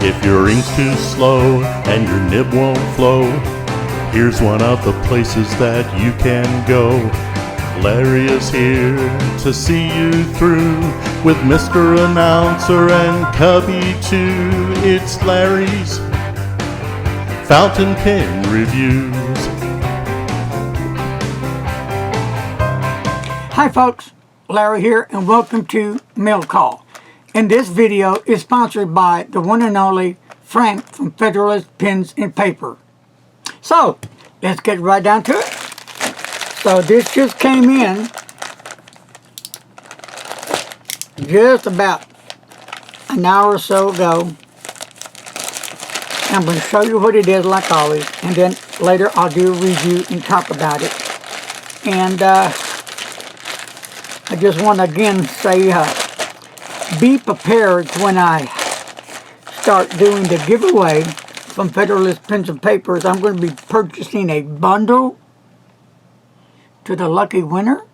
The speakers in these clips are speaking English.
If your ink's too slow and your nib won't flow, here's one of the places that you can go. Larry is here to see you through with Mr. Announcer and Cubby too. It's Larry's Fountain Pen Reviews. Hi folks, Larry here and welcome to Mail Call. And this video is sponsored by the one and only Frank from Federalist Pens and Paper. So, let's get right down to it. So this just came in just about an hour or so ago. I'm going to show you what it is like always, and then later I'll do a review and talk about it. And I just want to again say, be prepared when I start doing the giveaway from Federalist Pens and Papers. I'm going to be purchasing a bundle to the lucky winner.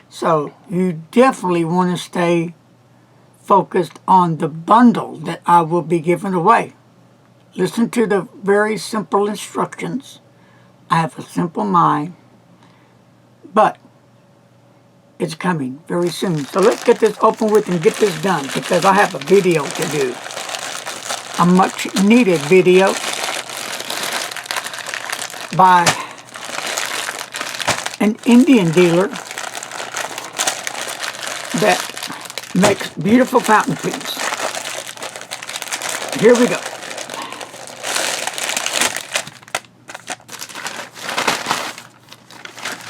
So you definitely want to stay focused on the bundle that I will be giving away. Listen to the very simple instructions. I have a simple mind, but it's coming very soon. So let's get this open with and get this done, because I have a video to do. A much needed video by an Indian dealer that makes beautiful fountain pens. Here we go.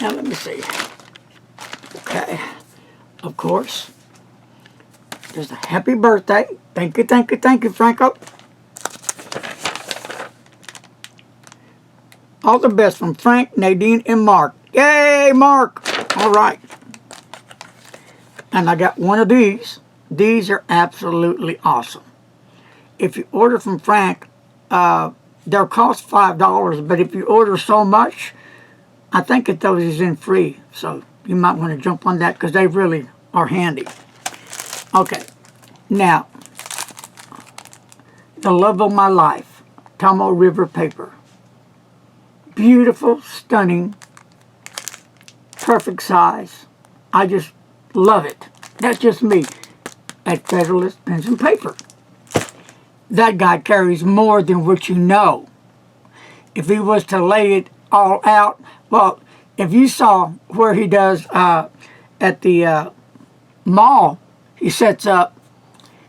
Now let me see. Okay, of course, there's a happy birthday. Thank you, thank you, thank you, Franco. All the best from Frank, Nadine, and Mark. Yay, Mark! All right. And I got one of these. These are absolutely awesome. If you order from Frank, they'll cost $5, but if you order so much, I think it throws these in free. So you might want to jump on that because they really are handy. Okay, now, the love of my life, Tomo River paper. Beautiful, stunning, perfect size. I just love it. That's just me at Federalist Pens and Paper. That guy carries more than what you know. If he was to lay it all out, well, if you saw where he does at the mall, he sets up,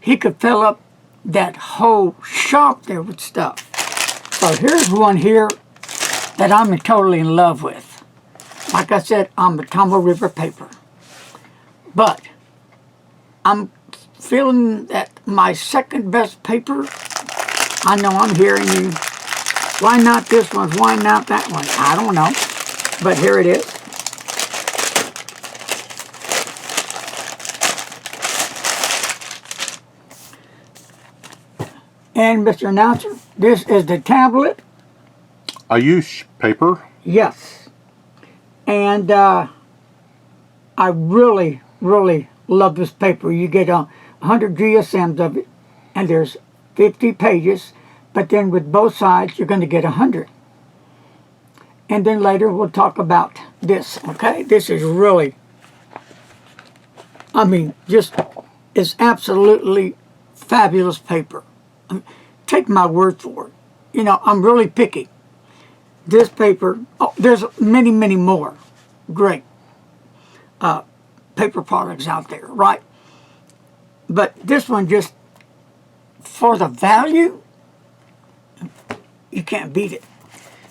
he could fill up that whole shop there with stuff. So here's one here that I'm totally in love with. Like I said, I'm a Tomo River paper. But I'm feeling that my second best paper, I know I'm hearing you, why not this one, why not that one? I don't know, but here it is. And Mr. Announcer, this is the tablet. Ayush paper. Yes. And I really, really love this paper. You get 100 GSMs of it, and there's 50 pages, but then with both sides, you're going to get 100. And then later, we'll talk about this, okay? This is really, I mean, just, it's absolutely fabulous paper. Take my word for it. You know, I'm really picky. This paper, oh, there's many, many more great paper products out there, right? But this one, just for the value, you can't beat it.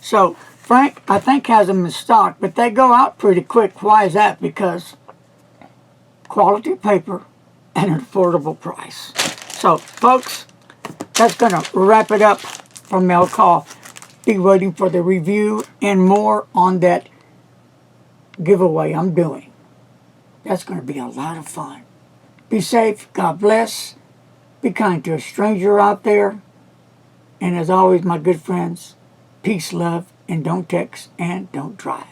So Frank, I think, has them in stock, but they go out pretty quick. Why is that? Because quality paper and an affordable price. So folks, that's going to wrap it up for Mail Call. Be waiting for the review and more on that giveaway I'm doing. That's going to be a lot of fun. Be safe. God bless. Be kind to a stranger out there. And as always, my good friends, peace, love, and don't text and don't drive.